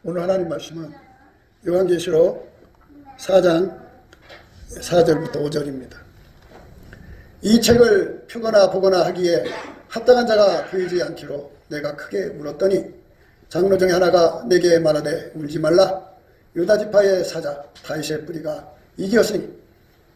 오늘 하나님 말씀은 요한계시록 4장 4절부터 5절입니다. 이 책을 펴거나 보거나 하기에 합당한 자가 보이지 않기로 내가 크게 울었더니 장로 중에 하나가 내게 말하되 울지 말라. 유다지파의 사자 다윗의 뿌리가 이기었으니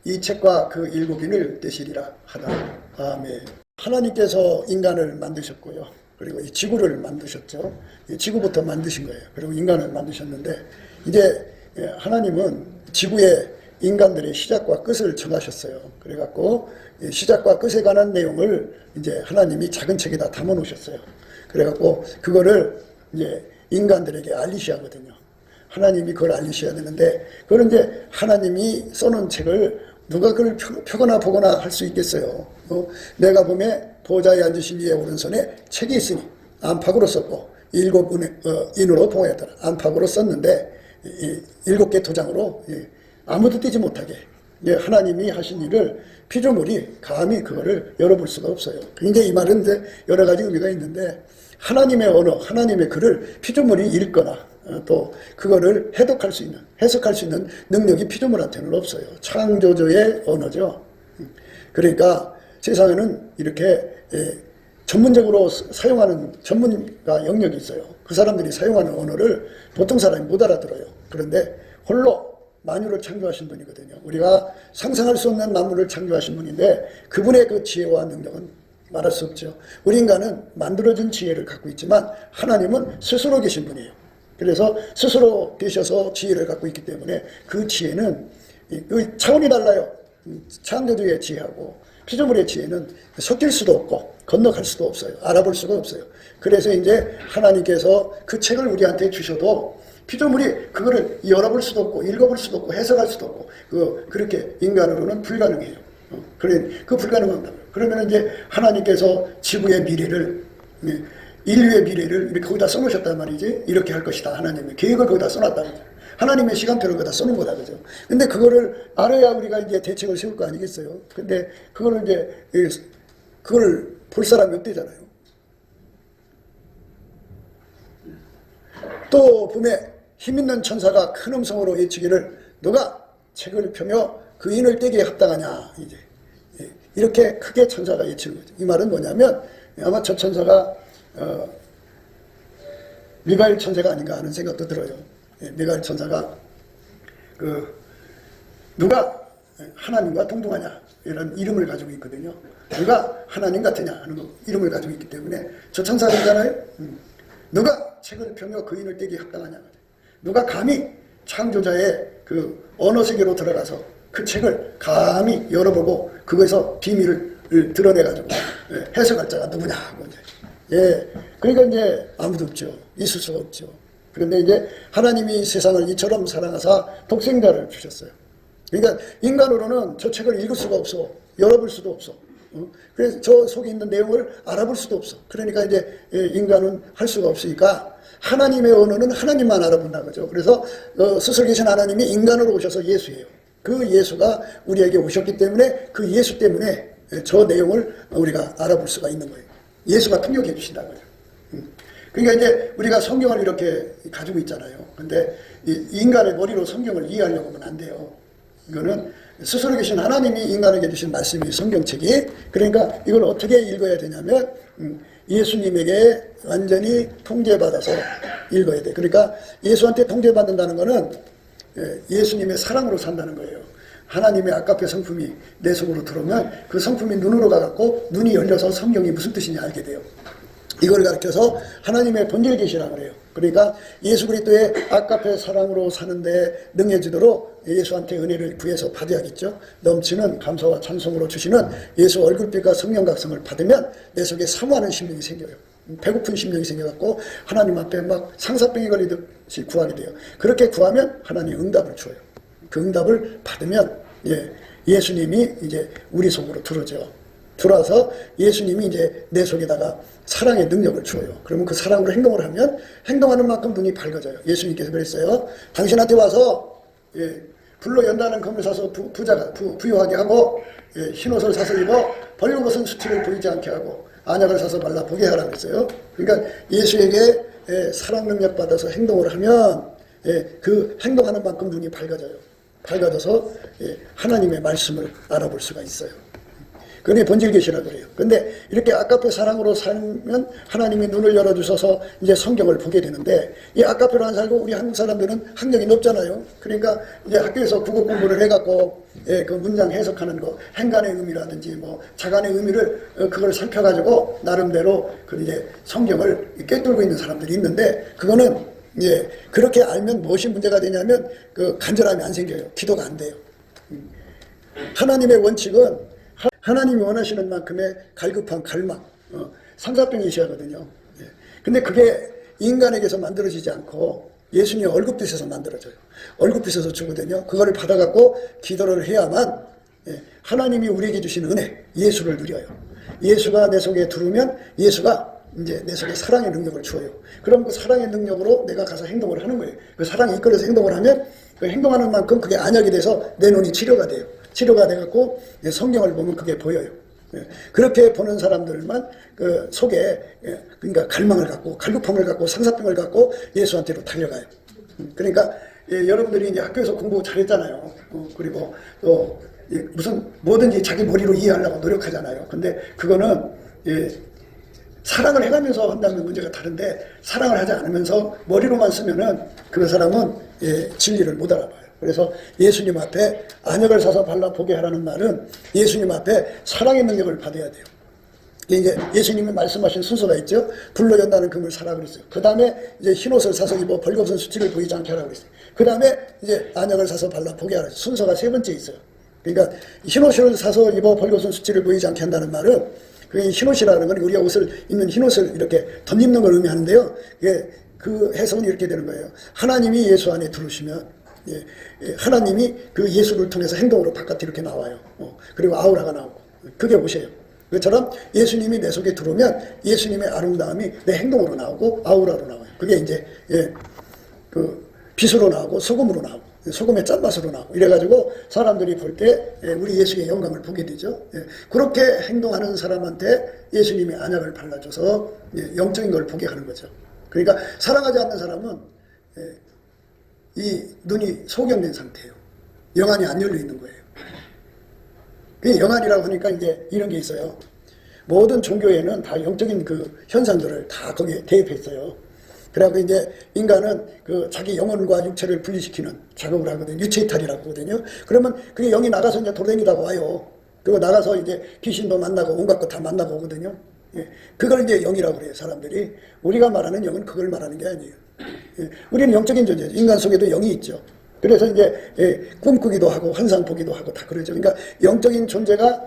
이 책과 그 일곱인을 떼시리라 하더라. 아멘. 하나님께서 인간을 만드셨고요. 그리고 이 지구를 만드셨죠. 이 지구부터 만드신 거예요. 그리고 인간을 만드셨는데 이제 하나님은 지구의 인간들의 시작과 끝을 정하셨어요. 그래갖고 시작과 끝에 관한 내용을 이제 하나님이 작은 책에다 담아 놓으셨어요. 그래갖고 그거를 이제 인간들에게 알리셔야 하거든요. 하나님이 그걸 알리셔야 되는데 그걸 이제 하나님이 써놓은 책을 누가 그걸 펴거나 보거나 할 수 있겠어요. 내가 보면 보좌에 앉으신 이의 오른손에 책이 있으니 안팎으로 썼고 일곱 인으로 봉하였더라. 안팎으로 썼는데 7개 도장으로 아무도 떼지 못하게 하나님이 하신 일을 피조물이 감히 그거를 열어볼 수가 없어요. 굉장히 이 말은 이제 여러 가지 의미가 있는데 하나님의 언어, 하나님의 글을 피조물이 읽거나 또 그거를 해석할 수 있는 능력이 피조물한테는 없어요. 창조주의 언어죠. 그러니까 세상에는 이렇게 전문적으로 사용하는 전문가 영역이 있어요. 그 사람들이 사용하는 언어를 보통 사람이 못 알아들어요. 그런데 홀로 만유를 창조하신 분이거든요. 우리가 상상할 수 없는 만물을 창조하신 분인데 그분의 그 지혜와 능력은 말할 수 없죠. 우리 인간은 만들어진 지혜를 갖고 있지만 하나님은 스스로 계신 분이에요. 그래서 스스로 계셔서 지혜를 갖고 있기 때문에 그 지혜는 그 차원이 달라요. 창조주의 지혜하고 피조물의 지혜는 섞일 수도 없고 건너갈 수도 없어요. 알아볼 수가 없어요. 그래서 이제 하나님께서 그 책을 우리한테 주셔도 피조물이 그거를 열어볼 수도 없고 읽어볼 수도 없고 해석할 수도 없고 그렇게 인간으로는 불가능해요. 그 불가능합니다. 그러면 이제 하나님께서 지구의 미래를 인류의 미래를 이렇게 거기다 써놓으셨단 말이지. 이렇게 할 것이다. 하나님의 계획을 거기다 써놨다. 하나님의 시간표를 거기다 써놓은 거다. 그죠? 근데 그거를 알아야 우리가 이제 대책을 세울 거 아니겠어요? 근데 그거를 이제, 그걸 볼 사람이 없대잖아요. 또 봄에 힘있는 천사가 큰 음성으로 외치기를 누가 책을 펴며 그 인을 떼기에 합당하냐. 이제. 이렇게 크게 천사가 외치는 거죠. 이 말은 뭐냐면 아마 저 천사가 미가엘 천사가 아닌가 하는 생각도 들어요. 미가엘 천사가 누가 하나님과 동등하냐 이런 이름을 가지고 있거든요. 누가 하나님 같으냐 하는 이름을 가지고 있기 때문에 저 천사잖아요. 누가 책을 펴며 그 인을 떼기 합당하냐. 누가 감히 창조자의 그 언어 세계로 들어가서 그 책을 감히 열어보고 그거에서 비밀을 드러내가지고 해석할 자가 누구냐 하고 이제. 그러니까 이제 아무도 없죠. 있을 수가 없죠. 그런데 이제 하나님이 세상을 이처럼 사랑하사 독생자를 주셨어요. 그러니까 인간으로는 저 책을 읽을 수가 없어. 열어볼 수도 없어. 그래서 저 속에 있는 내용을 알아볼 수도 없어. 그러니까 이제 인간은 할 수가 없으니까 하나님의 언어는 하나님만 알아본다 그죠. 그래서 스스로 계신 하나님이 인간으로 오셔서 예수예요. 그 예수가 우리에게 오셨기 때문에 그 예수 때문에 저 내용을 우리가 알아볼 수가 있는 거예요. 예수가 통역해 주신다는 거예요. 그러니까 이제 우리가 성경을 이렇게 가지고 있잖아요. 근데 인간의 머리로 성경을 이해하려고 하면 안 돼요. 이거는 스스로 계신 하나님이 인간에게 주신 말씀이 성경책이. 그러니까 이걸 어떻게 읽어야 되냐면 예수님에게 완전히 통제받아서 읽어야 돼. 그러니까 예수한테 통제받는다는 거는 예수님의 사랑으로 산다는 거예요. 하나님의 아까페 성품이 내 속으로 들어오면 그 성품이 눈으로 가갖고 눈이 열려서 성경이 무슨 뜻인지 알게 돼요. 이걸 가르쳐서 하나님의 본질 계시라고 그래요. 그러니까 예수 그리스도의 아까페 사랑으로 사는데 능해지도록 예수한테 은혜를 구해서 받아야겠죠. 넘치는 감사와 찬송으로 주시는 예수 얼굴빛과 성령 각성을 받으면 내 속에 사모하는 심령이 생겨요. 배고픈 심령이 생겨갖고 하나님 앞에 막 상사병이 걸리듯이 구하게 돼요. 그렇게 구하면 하나님 응답을 줘요. 그 응답을 받으면 예수님이 이제 우리 속으로 들어오죠. 들어와서 예수님이 이제 내 속에다가 사랑의 능력을 줘요. 그러면 그 사랑으로 행동을 하면 행동하는 만큼 눈이 밝아져요. 예수님께서 그랬어요. 당신한테 와서 불로 연다는 검을 사서 부유하게 하고 흰옷을 사서 입어 벌거벗은 수치를 보이지 않게 하고 안약을 사서 발라 보게 하라고 했어요. 그러니까 예수에게 사랑 능력 받아서 행동을 하면 그 행동하는 만큼 눈이 밝아져요. 밝아져서 하나님의 말씀을 알아볼 수가 있어요. 그게 본질계시라고 그래요. 근데 이렇게 아까페 사랑으로 살면 하나님이 눈을 열어주셔서 이제 성경을 보게 되는데, 이 아까페로 안 살고 우리 한국 사람들은 학력이 높잖아요. 그러니까 이제 학교에서 국어 공부를 해갖고 그 문장 해석하는 거, 행간의 의미라든지 뭐 자간의 의미를 그걸 살펴가지고 나름대로 그 이제 성경을 꿰뚫고 있는 사람들이 있는데, 그거는 그렇게 알면 무엇이 문제가 되냐면 그 간절함이 안 생겨요. 기도가 안 돼요. 하나님의 원칙은 하나님이 원하시는 만큼의 갈급한 갈망, 삼사병이 있어야 하거든요. 근데 그게 인간에게서 만들어지지 않고 예수님의 얼굴빛에서 만들어져요. 얼굴빛에서 주거든요. 그거를 받아갖고 기도를 해야만 하나님이 우리에게 주신 은혜, 예수를 누려요. 예수가 내 속에 들어오면 예수가 이제 내 속에 사랑의 능력을 주어요. 그럼 그 사랑의 능력으로 내가 가서 행동을 하는 거예요. 그 사랑이 이끌어서 행동을 하면 그 행동하는 만큼 그게 안약이 돼서 내 눈이 치료가 돼요. 치료가 돼갖고 성경을 보면 그게 보여요. 그렇게 보는 사람들만 그 속에 그러니까 갈망을 갖고 갈급함을 갖고 상사병을 갖고 예수한테로 달려가요. 그러니까 여러분들이 이제 학교에서 공부 잘했잖아요. 그리고 또 무슨 뭐든지 자기 머리로 이해하려고 노력하잖아요. 근데 그거는 사랑을 해가면서 한다는 문제가 다른데, 사랑을 하지 않으면서 머리로만 쓰면은 그 사람은 진리를 못 알아봐요. 그래서 예수님 앞에 안역을 사서 발라보게 하라는 말은 예수님 앞에 사랑의 능력을 받아야 돼요. 이제 예수님이 말씀하신 순서가 있죠. 불로 연다는 금을 사라 그랬어요. 그 다음에 이제 흰옷을 사서 입어 벌거벗은 수치를 보이지 않게 하라고 그랬어요. 그 다음에 이제 안역을 사서 발라보게 하라. 순서가 세 번째 있어요. 그러니까 흰옷을 사서 입어 벌거벗은 수치를 보이지 않게 한다는 말은, 그 흰옷이라는 건 우리가 옷을 입는 흰옷을 이렇게 덧입는 걸 의미하는데요. 그 해석은 이렇게 되는 거예요. 하나님이 예수 안에 들어오시면 하나님이 그 예수를 통해서 행동으로 바깥에 이렇게 나와요. 그리고 아우라가 나오고, 그게 옷이에요. 그처럼 예수님이 내 속에 들어오면 예수님의 아름다움이 내 행동으로 나오고 아우라로 나와요. 그게 이제 그 빛으로 나오고 소금으로 나오고 소금의 짠맛으로 나오고 이래가지고 사람들이 볼 때 우리 예수의 영광을 보게 되죠. 그렇게 행동하는 사람한테 예수님이 안약을 발라줘서 영적인 걸 보게 하는 거죠. 그러니까 사랑하지 않는 사람은 이 눈이 소경된 상태예요. 영안이 안 열려 있는 거예요. 그 영안이라고 하니까 이제 이런 게 있어요. 모든 종교에는 다 영적인 그 현상들을 다 거기에 대입했어요. 그래갖고 이제 인간은 그 자기 영혼과 육체를 분리시키는 작업을 하거든요. 유체이탈이라고 하거든요. 그러면 그게 영이 나가서 이제 돌아다니다가 와요. 그리고 나가서 이제 귀신도 만나고 온갖 거 다 만나고 오거든요. 그걸 이제 영이라고 그래요, 사람들이. 우리가 말하는 영은 그걸 말하는 게 아니에요. 우리는 영적인 존재죠. 인간 속에도 영이 있죠. 그래서 이제 꿈꾸기도 하고 환상 보기도 하고 다 그러죠. 그러니까 영적인 존재가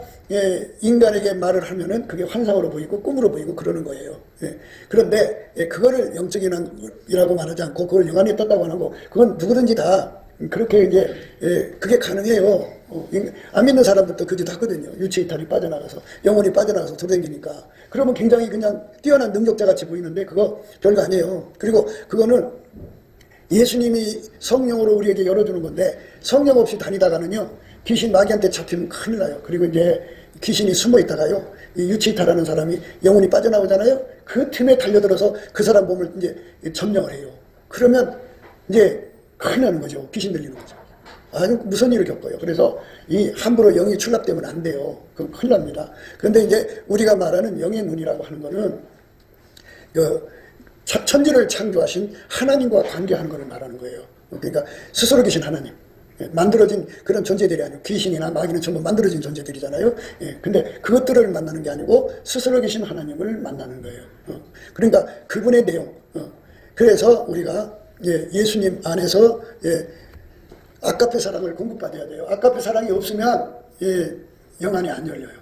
인간에게 말을 하면은 그게 환상으로 보이고 꿈으로 보이고 그러는 거예요. 그런데 그거를 영적이라고 말하지 않고 그걸 영안에 떴다고 하고, 그건 누구든지 다 그렇게 이제 그게 가능해요. 안 믿는 사람들도 그짓 하거든요. 유체이탈이 빠져나가서 영혼이 빠져나가서 돌아다니니까. 그러면 굉장히 그냥 뛰어난 능력자 같이 보이는데 그거 별거 아니에요. 그리고 그거는 예수님이 성령으로 우리에게 열어주는 건데, 성령 없이 다니다가는요 귀신 마귀한테 잡히면 큰일 나요. 그리고 이제 귀신이 숨어 있다가요 이 유치타라는 사람이 영혼이 빠져나오잖아요. 그 틈에 달려들어서 그 사람 몸을 이제 점령을 해요. 그러면 이제 큰일 나는 거죠. 귀신 들리는 거죠. 아주 무슨 일을 겪어요. 그래서 이 함부로 영이 출납되면 안 돼요. 그럼 큰일 납니다. 그런데 이제 우리가 말하는 영의 눈이라고 하는 거는 천지를 창조하신 하나님과 관계하는 것을 말하는 거예요. 그러니까 스스로 계신 하나님, 만들어진 그런 존재들이 아니고, 귀신이나 마귀는 전부 만들어진 존재들이잖아요. 근데 그것들을 만나는 게 아니고 스스로 계신 하나님을 만나는 거예요. 그러니까 그분의 내용. 그래서 우리가 예수님 안에서 아까페 사랑을 공급받아야 돼요. 아까페 사랑이 없으면 영안이 안 열려요.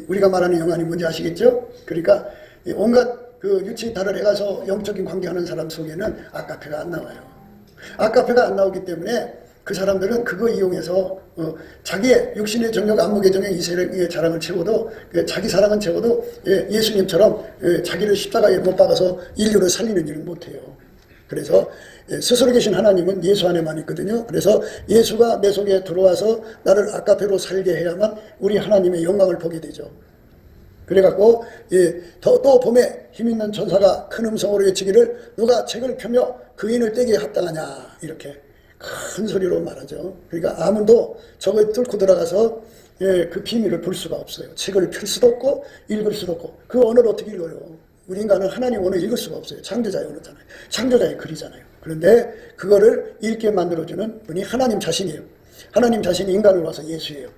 우리가 말하는 영안이 뭔지 아시겠죠? 그러니까 온갖 그 유치이탈을 해가서 영적인 관계하는 사람 속에는 아까페가 안 나와요. 아까페가 안 나오기 때문에 그 사람들은 그거 이용해서 자기의 육신의 정력, 안목의 정력, 이세의 자랑을 채워도, 자기 사랑은 채워도 예수님처럼 자기를 십자가에 못 박아서 인류를 살리는 일은 못해요. 그래서 스스로 계신 하나님은 예수 안에만 있거든요. 그래서 예수가 내 속에 들어와서 나를 아까페로 살게 해야만 우리 하나님의 영광을 보게 되죠. 그래갖고 또 봄에 힘있는 전사가 큰 음성으로 외치기를 누가 책을 펴며 그인을 떼기에 합당하냐 이렇게 큰 소리로 말하죠. 그러니까 아무도 저걸 뚫고 들어가서 그 비밀을 볼 수가 없어요. 책을 펼 수도 없고 읽을 수도 없고 그 언어를 어떻게 읽어요? 우리 인간은 하나님 언어 읽을 수가 없어요. 창조자의 언어잖아요. 창조자의 글이잖아요. 그런데 그거를 읽게 만들어주는 분이 하나님 자신이에요. 하나님 자신이 인간을 와서 예수예요.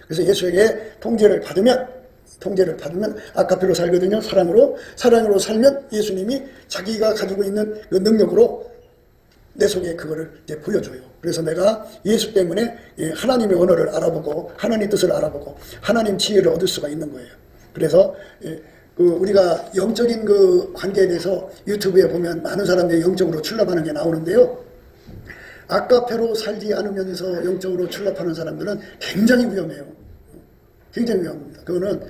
그래서 예수에게 통제를 받으면 아카페로 살거든요. 사랑으로 살면 예수님이 자기가 가지고 있는 그 능력으로 내 속에 그거를 이제 보여줘요. 그래서 내가 예수 때문에 하나님의 언어를 알아보고 하나님 뜻을 알아보고 하나님 지혜를 얻을 수가 있는 거예요. 그래서 우리가 영적인 그 관계에 대해서 유튜브에 보면 많은 사람들이 영적으로 출납하는 게 나오는데요. 아카페로 살지 않으면서 영적으로 출납하는 사람들은 굉장히 위험해요. 굉장히 위험합니다. 그거는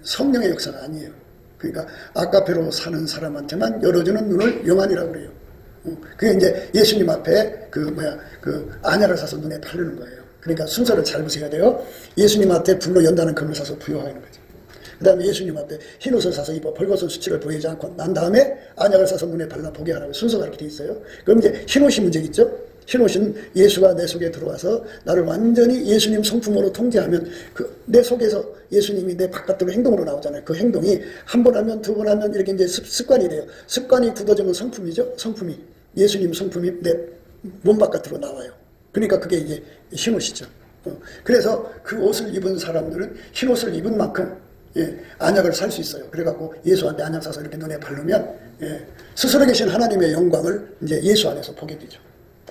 성령의 역사가 아니에요. 그러니까 아카페로 사는 사람한테만 열어주는 눈을 영안이라고 그래요. 그게 이제 예수님 앞에 그 안약을 사서 눈에 바르는 거예요. 그러니까 순서를 잘 보셔야 돼요. 예수님 앞에 불로 연다는 금을 사서 부여하는 거죠. 그 다음에 예수님 앞에 흰 옷을 사서 입어 벌거벗은 수치를 보이지 않고 난 다음에 안약을 사서 눈에 발라 보게 하라고 순서가 이렇게 돼 있어요. 그럼 이제 흰 옷이 문제겠죠. 흰 옷은 예수가 내 속에 들어와서 나를 완전히 예수님 성품으로 통제하면 내 속에서 예수님이 내 바깥으로 행동으로 나오잖아요. 그 행동이 한 번 하면 두 번 하면 이렇게 이제 습관이 돼요. 습관이 굳어지면 성품이죠. 성품이 예수님 성품이 내 몸 바깥으로 나와요. 그러니까 그게 이제 흰 옷이죠. 그래서 그 옷을 입은 사람들은 흰 옷을 입은 만큼 안약을 살 수 있어요. 그래갖고 예수한테 안약 사서 이렇게 눈에 바르면 스스로 계신 하나님의 영광을 이제 예수 안에서 보게 되죠.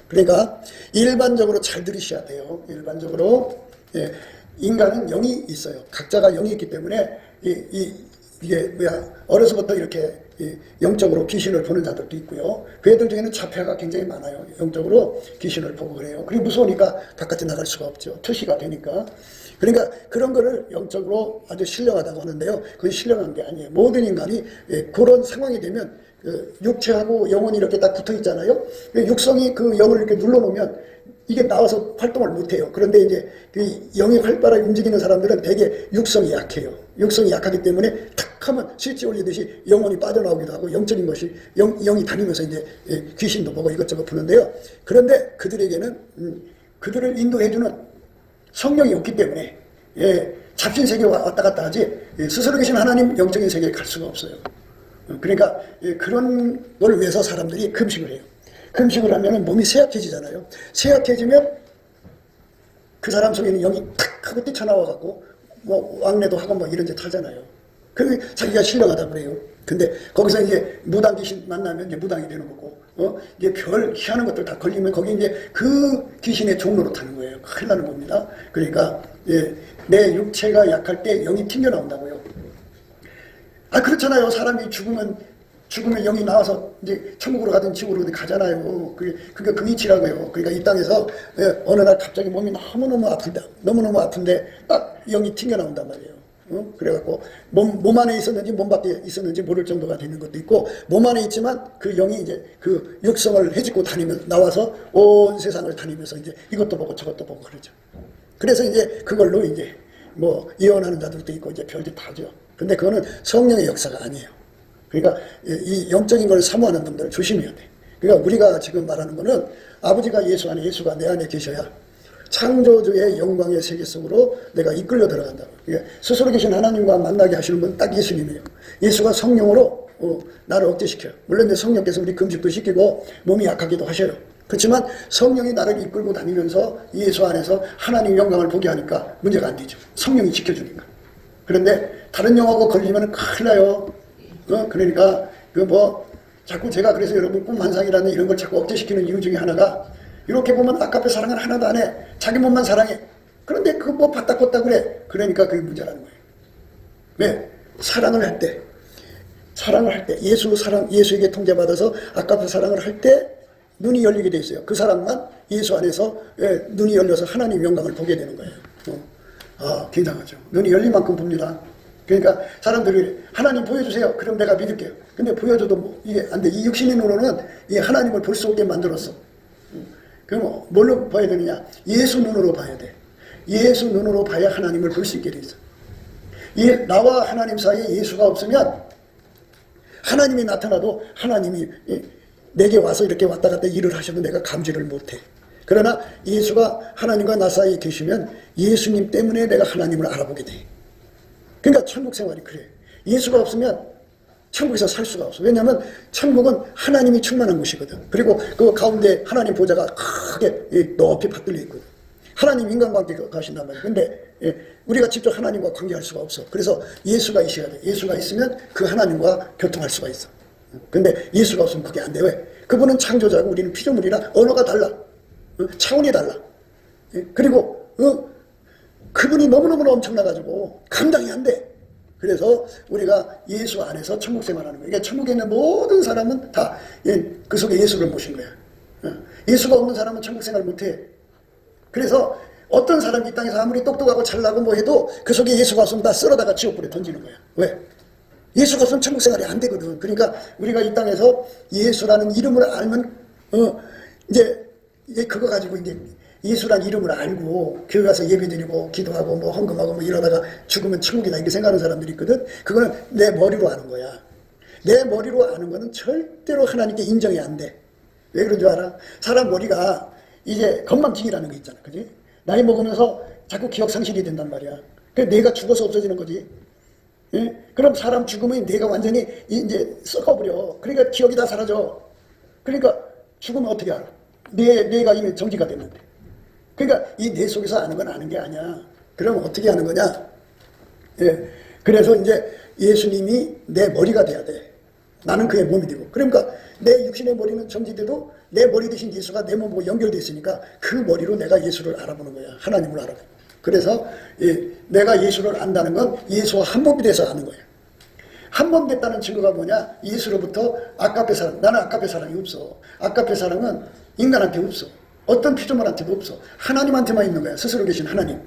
그러니까 일반적으로 잘 들으셔야 돼요. 일반적으로 인간은 영이 있어요. 각자가 영이 있기 때문에 이게 어려서부터 이렇게 영적으로 귀신을 보는 자들도 있고요. 그 애들 중에는 자폐가 굉장히 많아요. 영적으로 귀신을 보고 그래요. 그리고 무서우니까 바깥에 나갈 수가 없죠. 투시가 되니까. 그러니까 그런 거를 영적으로 아주 신령하다고 하는데요. 그건 신령한 게 아니에요. 모든 인간이 그런 상황이 되면 육체하고 영혼이 이렇게 딱 붙어 있잖아요. 육성이 그 영을 이렇게 눌러놓으면 이게 나와서 활동을 못해요. 그런데 이제 그 영이 활발하게 움직이는 사람들은 되게 육성이 약해요. 육성이 약하기 때문에 탁 하면 스위치 올리듯이 영혼이 빠져나오기도 하고 영적인 것이 영이 다니면서 이제 귀신도 보고 이것저것 보는데요. 그런데 그들에게는 그들을 인도해주는 성령이 없기 때문에 잡신 세계와 왔다 갔다 하지 스스로 계신 하나님 영적인 세계에 갈 수가 없어요. 그러니까 그런 걸 위해서 사람들이 금식을 해요. 금식을 하면 몸이 쇠약해지잖아요. 쇠약해지면 그 사람 속에는 영이 탁 하고 뛰쳐나와갖고 뭐 왕래도 하고 뭐 이런 데 타잖아요. 그게 자기가 신령하다 그래요. 근데 거기서 이제 무당 귀신 만나면 이제 무당이 되는 거고, 이제 별 희한한 것들 다 걸리면 거기 이제 그 귀신의 종로로 타는 거예요. 큰일 나는 겁니다. 그러니까 내 육체가 약할 때 영이 튕겨 나온다고요. 그렇잖아요. 사람이 죽으면 영이 나와서 이제 천국으로 가든 지옥으로 가잖아요. 그게 그 이치라고요. 그러니까 이 땅에서 어느 날 갑자기 몸이 너무너무 아픈데 딱 영이 튕겨 나온단 말이에요. 그래갖고 몸 안에 있었는지 몸 밖에 있었는지 모를 정도가 되는 것도 있고, 몸 안에 있지만 그 영이 이제 그 육성을 해집고 다니면 나와서 온 세상을 다니면서 이제 이것도 보고 저것도 보고 그러죠. 그래서 이제 그걸로 이제 뭐 예언하는 자들도 있고 이제 별짓 다 하죠. 근데 그거는 성령의 역사가 아니에요. 그러니까 이 영적인 걸 사모하는 분들 조심해야 돼. 그러니까 우리가 지금 말하는 거는 아버지가 예수 안에, 예수가 내 안에 계셔야 창조주의 영광의 세계 속으로 내가 이끌려 들어간다. 그러니까 스스로 계신 하나님과 만나게 하시는 분 딱 예수님이에요. 예수가 성령으로 나를 억제시켜요. 물론 이제 성령께서 우리 금식도 시키고 몸이 약하기도 하셔요. 그렇지만 성령이 나를 이끌고 다니면서 예수 안에서 하나님 영광을 보게 하니까 문제가 안 되죠. 성령이 지켜주니까. 그런데 다른 영하고 걸리면 큰일 나요. 그러니까 자꾸 제가 그래서 여러분 꿈 환상이라는 이런 걸 자꾸 억제시키는 이유 중에 하나가, 이렇게 보면 아까페 사랑을 하나도 안 해. 자기 몸만 사랑해. 그런데 그거 뭐 봤다 껐다 그래. 그러니까 그게 문제라는 거예요. 왜? 사랑을 할 때 예수에게 통제받아서 아까페 사랑을 할 때 눈이 열리게 돼 있어요. 그 사람만 예수 안에서 눈이 열려서 하나님 영광을 보게 되는 거예요. 굉장하죠. 눈이 열린 만큼 봅니다. 그러니까 사람들이 하나님 보여주세요. 그럼 내가 믿을게요. 근데 보여줘도 이게 안 돼. 이 육신의 눈으로는 이 하나님을 볼 수 없게 만들었어. 그럼 뭘로 봐야 되느냐? 예수 눈으로 봐야 돼. 예수 눈으로 봐야 하나님을 볼 수 있게 돼 있어. 이 나와 하나님 사이에 예수가 없으면 하나님이 나타나도 하나님이 내게 와서 이렇게 왔다 갔다 일을 하셔도 내가 감지를 못해. 그러나 예수가 하나님과 나 사이에 계시면 예수님 때문에 내가 하나님을 알아보게 돼. 그러니까 천국 생활이 그래. 예수가 없으면 천국에서 살 수가 없어. 왜냐하면 천국은 하나님이 충만한 곳이거든. 그리고 그 가운데 하나님 보좌가 크게 높이 받들려 있거든. 하나님 인간관계가 가신단 말이야. 근데 우리가 직접 하나님과 관계할 수가 없어. 그래서 예수가 있어야 돼. 예수가 있으면 그 하나님과 교통할 수가 있어. 근데 예수가 없으면 그게 안 돼. 왜? 그분은 창조자고 우리는 피조물이라 언어가 달라. 차원이 달라. 그리고 그분이 너무너무 엄청나가지고 감당이 안 돼. 그래서 우리가 예수 안에서 천국 생활하는 거예요. 그러니까 천국에 있는 모든 사람은 다 그 속에 예수를 모신 거야. 예수가 없는 사람은 천국 생활 못해. 그래서 어떤 사람이 이 땅에서 아무리 똑똑하고 잘나고 뭐 해도 그 속에 예수가 없으면 다 쓸어다가 지옥불에 던지는 거야. 왜? 예수가 없으면 천국 생활이 안 되거든. 그러니까 우리가 이 땅에서 예수라는 이름을 알면 이제 그거 가지고 이제 예수라는 이름을 알고 교회 가서 예배드리고 기도하고 뭐 헌금하고 뭐 이러다가 죽으면 천국이다 이렇게 생각하는 사람들이 있거든. 그거는 내 머리로 아는 거야. 내 머리로 아는 거는 절대로 하나님께 인정이 안 돼. 왜 그런 줄 알아? 사람 머리가 이제 건망증이라는 게 있잖아. 그지? 나이 먹으면서 자꾸 기억 상실이 된단 말이야. 그래서 뇌가 죽어서 없어지는 거지. 예? 그럼 사람 죽으면 뇌가 완전히 이제 썩어버려. 그러니까 기억이 다 사라져. 그러니까 죽으면 어떻게 알아? 뇌가 이미 정지가 됐는데. 그러니까 이 뇌 속에서 아는 건 아는 게 아니야. 그럼 어떻게 하는 거냐? 예. 그래서 이제 예수님이 내 머리가 돼야 돼. 나는 그의 몸이 되고. 그러니까 내 육신의 머리는 정지돼도 내 머리 대신 예수가 내 몸하고 연결되어 있으니까 그 머리로 내가 예수를 알아보는 거야. 하나님을 알아보는 거야. 그래서 내가 예수를 안다는 건 예수와 한 몸이 돼서 아는 거야. 한 몸 됐다는 증거가 뭐냐? 예수로부터 아까페 사랑. 나는 아까페 사랑이 없어. 아까페 사랑은 인간한테 없어. 어떤 피조물한테도 없어. 하나님한테만 있는 거야. 스스로 계신 하나님.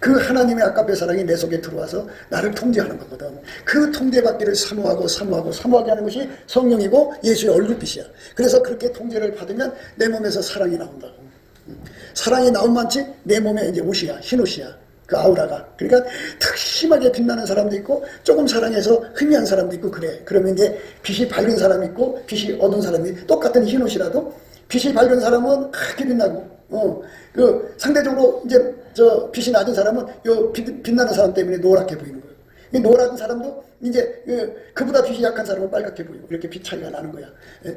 그 하나님의 아까페 사랑이 내 속에 들어와서 나를 통제하는 거거든. 그 통제받기를 사모하게 하는 것이 성령이고 예수의 얼굴빛이야. 그래서 그렇게 통제를 받으면 내 몸에서 사랑이 나온다고. 사랑이 나온 만치 내 몸에 이제 옷이야. 흰 옷이야. 그 아우라가. 그러니까 탁 심하게 빛나는 사람도 있고 조금 사랑해서 희미한 사람도 있고 그래. 그러면 이제 빛이 밝은 사람이 있고 빛이 어두운 사람이 똑같은 흰 옷이라도 빛이 밝은 사람은 크게 빛나고 그 상대적으로 이제 저 빛이 낮은 사람은 요 빛나는 사람 때문에 노랗게 보이는 거예요. 이 노란 사람도 이제 그보다 빛이 약한 사람은 빨갛게 보이고 이렇게 빛 차이가 나는 거야.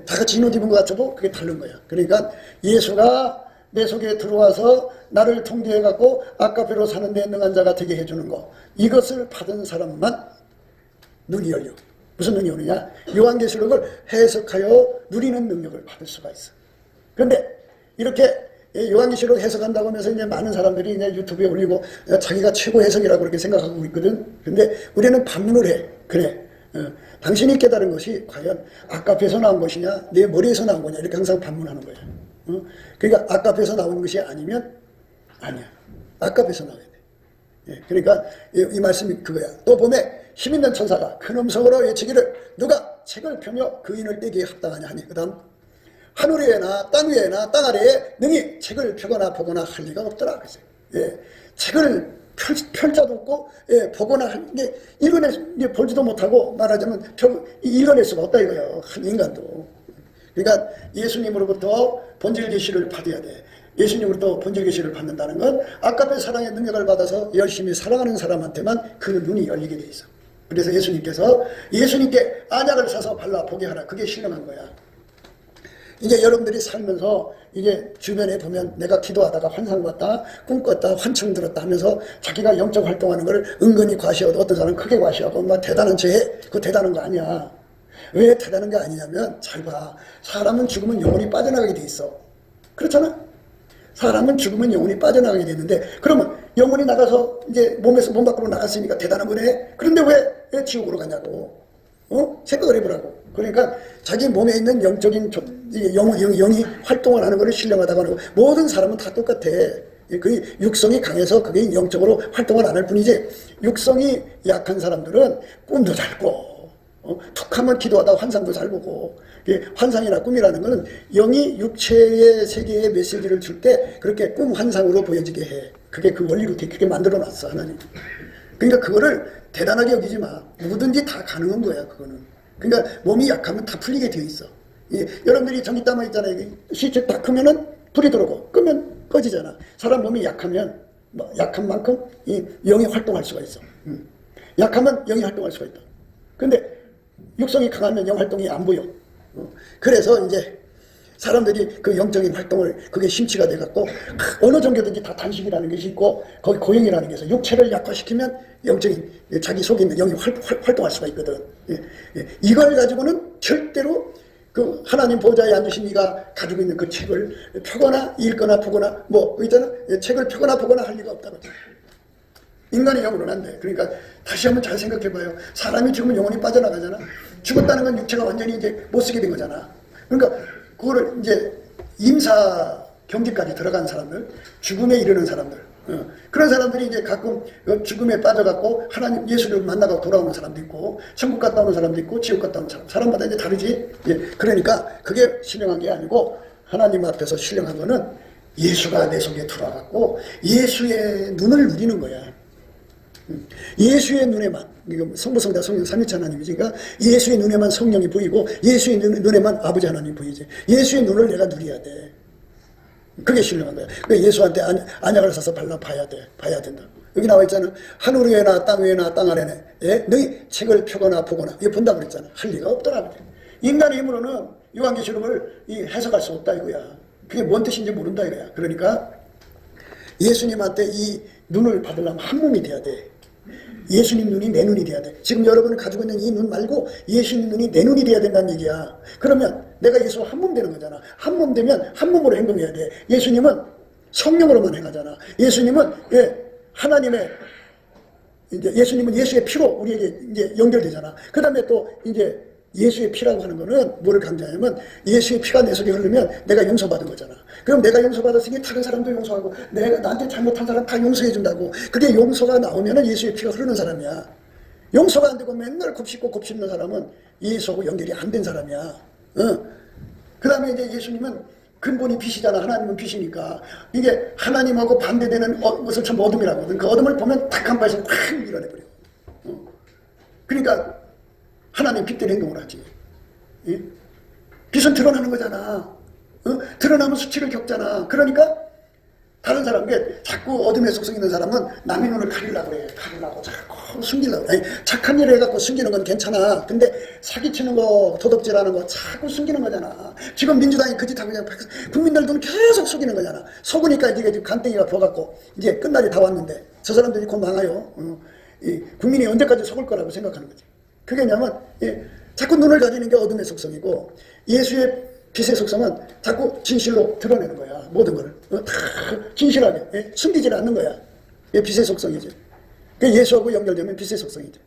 다 같이 흰옷 입은 것 같아도 그게 다른 거야. 그러니까 예수가 내 속에 들어와서 나를 통제해갖고 아까페로 사는 데 능한 자가 되게 해주는 거. 이것을 받은 사람만 눈이 열려. 무슨 눈이 오느냐? 요한계시록을 해석하여 누리는 능력을 받을 수가 있어. 그런데 이렇게 요한계시록 해석한다고 하면서 이제 많은 사람들이 이제 유튜브에 올리고 자기가 최고 해석이라고 그렇게 생각하고 있거든. 근데 우리는 반문을 해. 그래. 당신이 깨달은 것이 과연 아까페에서 나온 것이냐, 내 머리에서 나온 거냐, 이렇게 항상 반문하는 거야. 그러니까 아까페에서 나온 것이 아니면 아니야. 아까페에서 나와야 돼. 그러니까 이 말씀이 그거야. 또 봄에 힘있는 천사가 큰 음성으로 외치기를 누가 책을 펴며 그 인을 떼기에 합당하냐 하니 그 다음 하늘 위에나 땅 위에나 땅 아래에 능히 책을 펴거나 보거나 할 리가 없더라. 책을 펼 자도 없고 보거나 하는 게 볼지도 못하고 말하자면 읽어낼 수가 없다 이거예요. 한 인간도. 그러니까 예수님으로부터 본질 계시를 받아야 돼. 예수님으로부터 본질 계시를 받는다는 건 아까페 사랑의 능력을 받아서 열심히 사랑하는 사람한테만 그 눈이 열리게 돼 있어. 그래서 예수님께서 예수님께 안약을 사서 발라보게 하라. 그게 신령한 거야. 이제 여러분들이 살면서 이제 주변에 보면 내가 기도하다가 환상 봤다, 꿈 꿨다, 환청 들었다 하면서 자기가 영적 활동하는 걸 은근히 과시하고 어떤 사람은 크게 과시하고 막 대단한 죄 해. 그거 대단한 거 아니야. 왜 대단한 게 아니냐면 잘 봐. 사람은 죽으면 영혼이 빠져나가게 돼 있어. 그렇잖아? 사람은 죽으면 영혼이 빠져나가게 되는데 그러면 영혼이 나가서 이제 몸 밖으로 나갔으니까 대단한 거네. 그런데 왜 지옥으로 가냐고. 생각을 해보라고. 그러니까 자기 몸에 있는 영적인 영이 활동을 하는 것을 신령하다고 하는 거. 모든 사람은 다 똑같아. 그 육성이 강해서 그게 영적으로 활동을 안 할 뿐이지 육성이 약한 사람들은 꿈도 잘 꿔. 툭하면 기도하다 환상도 잘 보고. 환상이나 꿈이라는 것은 영이 육체의 세계에 메시지를 줄 때 그렇게 꿈 환상으로 보여지게 해. 그게 그 원리로 그렇게 만들어 놨어 하나님. 그러니까 그거를 대단하게 여기지 마. 누구든지 다 가능한 거야, 그거는. 그러니까 몸이 약하면 다 풀리게 되어 있어. 예, 여러분들이 전기담화 있잖아요. 시체 딱 크면은 불이 들어오고 끄면 꺼지잖아. 사람 몸이 약하면 뭐 약한 만큼 이 영이 활동할 수가 있어. 약하면 영이 활동할 수가 있다. 근데 육성이 강하면 영 활동이 안 보여. 그래서 이제 사람들이 그 영적인 활동을 그게 심취가 돼갖고 어느 정도든지 다 단식이라는 것이 있고 거기 고영이라는 게 있어. 육체를 약화시키면 영적인 자기 속에 있는 영이 활동할 수가 있거든. 이걸 가지고는 절대로 그 하나님 보좌에 앉으신 이가 가지고 있는 그 책을 펴거나 읽거나 보거나 뭐 있잖아. 책을 펴거나 보거나 할 리가 없다고. 인간의 영으로는 안 돼. 그러니까 다시 한번 잘 생각해봐요. 사람이 죽으면 영혼이 빠져나가잖아. 죽었다는 건 육체가 완전히 이제 못 쓰게 된 거잖아. 그러니까 그거를 이제 임사 경지까지 들어간 사람들, 죽음에 이르는 사람들, 그런 사람들이 이제 가끔 죽음에 빠져갖고 하나님 예수를 만나고 돌아오는 사람도 있고, 천국 갔다 오는 사람도 있고, 지옥 갔다 오는 사람, 사람마다 이제 다르지. 예, 그러니까 그게 신령한 게 아니고 하나님 앞에서 신령한 거는 예수가 내 속에 들어와갖고 예수의 눈을 누리는 거야. 예수의 눈에만, 성부, 성자, 성령, 삼위일체 하나님이지. 그러니까 예수의 눈에만 성령이 보이고 예수의 눈에만 아버지 하나님이 보이지. 예수의 눈을 내가 누려야 돼. 그게 신령한 거야. 그러니까 예수한테 안약을 사서 발라봐야 돼. 봐야 된다. 여기 나와 있잖아. 하늘 위에나 땅 위에나 땅 아래나 너희 책을 펴거나 보거나 이거 본다 그랬잖아. 할 리가 없더라. 인간의 힘으로는 요한계시록을 해석할 수 없다 이거야. 그게 뭔 뜻인지 모른다 이거야. 그러니까 예수님한테 이 눈을 받으려면 한 몸이 돼야 돼. 예수님 눈이 내 눈이 돼야 돼. 지금 여러분이 가지고 있는 이 눈 말고 예수님 눈이 내 눈이 돼야 된다는 얘기야. 그러면 내가 예수와 한 몸 되는 거잖아. 한 몸 되면 한 몸으로 행동해야 돼. 예수님은 성령으로만 행하잖아. 예수님은 하나님의 이제 예수님은 예수의 피로 우리에게 이제 연결되잖아. 그 다음에 또 이제 예수의 피라고 하는 거는 뭐를 강조하냐면 예수의 피가 내 속에 흐르면 내가 용서받은 거잖아. 그럼 내가 용서받았으니 다른 사람도 용서하고 내가 나한테 잘못한 사람 다 용서해 준다고. 그게 용서가 나오면은 예수의 피가 흐르는 사람이야. 용서가 안 되고 맨날 곱씹고 곱씹는 사람은 예수하고 연결이 안 된 사람이야. 그 다음에 이제 예수님은 근본이 빛이잖아. 하나님은 빛이니까 이게 하나님하고 반대되는 것을 참 어둠이라고 하거든. 그 어둠을 보면 탁 한 발씩 확 밀어내버려. 그러니까 하나님 빛대로 행동을 하지. 예? 빛은 드러나는 거잖아. 드러나면 수치를 겪잖아. 그러니까 다른 사람, 자꾸 어둠의 속성 있는 사람은 남의 눈을 가리려고 해. 가리려고 자꾸 숨기려고. 아니, 착한 일을 해갖고 숨기는 건 괜찮아. 근데 사기치는 거, 도덕질하는 거 자꾸 숨기는 거잖아. 지금 민주당이 그 짓 하고 그냥 국민들 돈 계속 속이는 거잖아. 속으니까 이게 지금 간땡이가 부어갖고 이제 끝날이 다 왔는데 저 사람들이 곧 망해요. 국민이 언제까지 속을 거라고 생각하는 거지. 그게 뭐냐면 자꾸 눈을 가리는 게 어둠의 속성이고 예수의 빛의 속성은 자꾸 진실로 드러내는 거야. 모든 걸 다 진실하게 숨기지 않는 거야. 빛의 속성이지. 예수하고 연결되면 빛의 속성이지.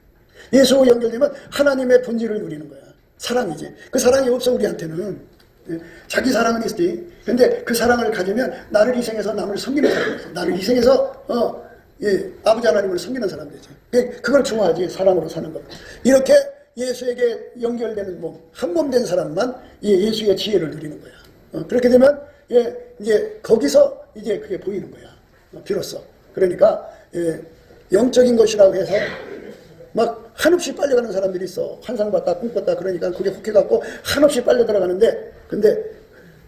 예수하고 연결되면 하나님의 본질을 누리는 거야. 사랑이지. 그 사랑이 없어 우리한테는. 자기 사랑은 있지. 근데 그 사랑을 가지면 나를 희생해서 남을 섬기는 사람이지. 나를 희생해서 아버지 하나님을 섬기는 사람들이지. 그걸 좋아하지. 사랑으로 사는 거. 이렇게 예수에게 연결되는 몸, 한 몸 된 사람만 예수의 지혜를 누리는 거야. 그렇게 되면 이제 거기서 이제 그게 보이는 거야. 비로소. 그러니까 영적인 것이라고 해서 막 한없이 빨려가는 사람들이 있어. 환상 봤다, 꿈 꿨다 그러니까 그게 혹해갖고 한없이 빨려 들어가는데, 근데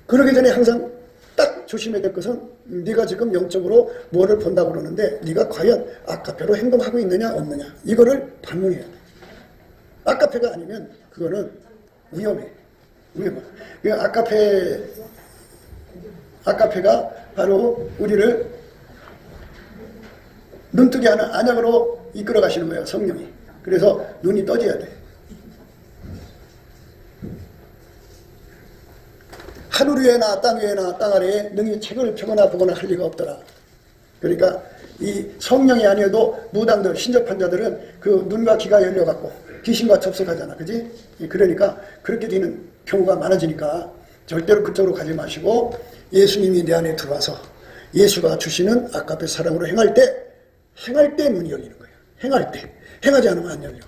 그러기 전에 항상 딱 조심해야 될 것은 네가 지금 영적으로 뭐를 본다고 그러는데 네가 과연 아까페로 행동하고 있느냐 없느냐 이거를 반문해야 돼. 아까페가 아니면 그거는 위험해. 그 아까페가 바로 우리를 눈뜨게 하는 안약으로 이끌어 가시는 거예요. 성령이. 그래서 눈이 떠져야 돼. 하늘 위에나 땅 위에나 땅 아래에 능히 책을 펴거나 보거나 할 리가 없더라. 그러니까 이 성령이 아니어도 무당들, 신접한 자들은 그 눈과 귀가 열려갖고 귀신과 접속하잖아. 그지? 그러니까 그렇게 되는 경우가 많아지니까 절대로 그쪽으로 가지 마시고 예수님이 내 안에 들어와서 예수가 주시는 아까페 사랑으로 행할 때 문이 열리는 거예요. 행할 때. 행하지 않으면 안 열려.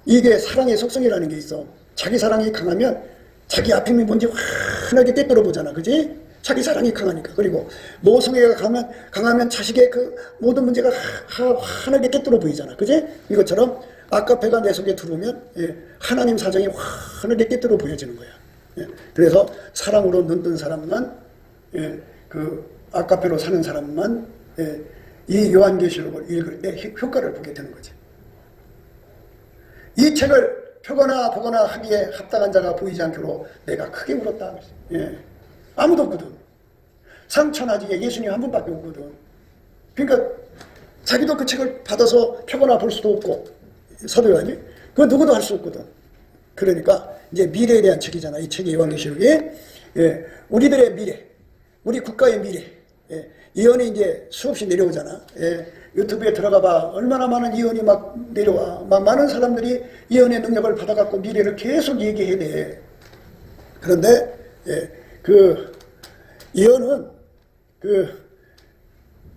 이게 사랑의 속성이라는 게 있어. 자기 사랑이 강하면 자기 아픔이 뭔지 환하게 떼뚫어 보잖아. 그지? 자기 사랑이 강하니까. 그리고 모성애가 강하면 자식의 그 모든 문제가 환하게 꿰뚫어 보이잖아. 그지? 이것처럼 아카페가 내 속에 들어오면 하나님 사정이 환하게 꿰뚫어 보여지는 거야. 그래서 사랑으로 눈뜬 사람만, 그 아카페로 사는 사람만 이 요한계시록을 읽을 때 효과를 보게 되는 거지. 이 책을 펴거나 보거나 하기에 합당한 자가 보이지 않기로 내가 크게 울었다. 아무도 없거든. 상천하지에 예수님 한 분밖에 없거든. 그러니까 자기도 그 책을 받아서 펴거나 볼 수도 없고, 사도 요한이 그거 누구도 할 수 없거든. 그러니까 이제 미래에 대한 책이잖아. 이 책이 요한계시록이 우리들의 미래, 우리 국가의 미래, 예언이 이제 수없이 내려오잖아. 유튜브에 들어가봐. 얼마나 많은 예언이 막 내려와. 막 많은 사람들이 예언의 능력을 받아갖고 미래를 계속 얘기해야 돼. 그런데 그 예언은 그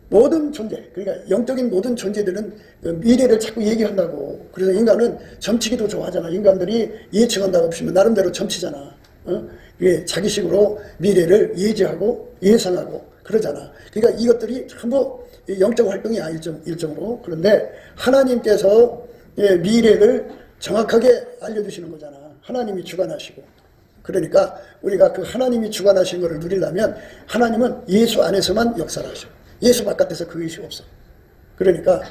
모든 존재, 그러니까 영적인 모든 존재들은 그 미래를 자꾸 얘기한다고. 그래서 인간은 점치기도 좋아하잖아. 인간들이 예측한다고 보시면 나름대로 점치잖아. 자기식으로 미래를 예지하고 예상하고 그러잖아. 그러니까 이것들이 전부 영적 활동이야, 일종으로. 그런데 하나님께서 미래를 정확하게 알려주시는 거잖아. 하나님이 주관하시고. 그러니까 우리가 그 하나님이 주관하신 것을 누리려면 하나님은 예수 안에서만 역사를 하셔. 예수 바깥에서 그것이 없어. 그러니까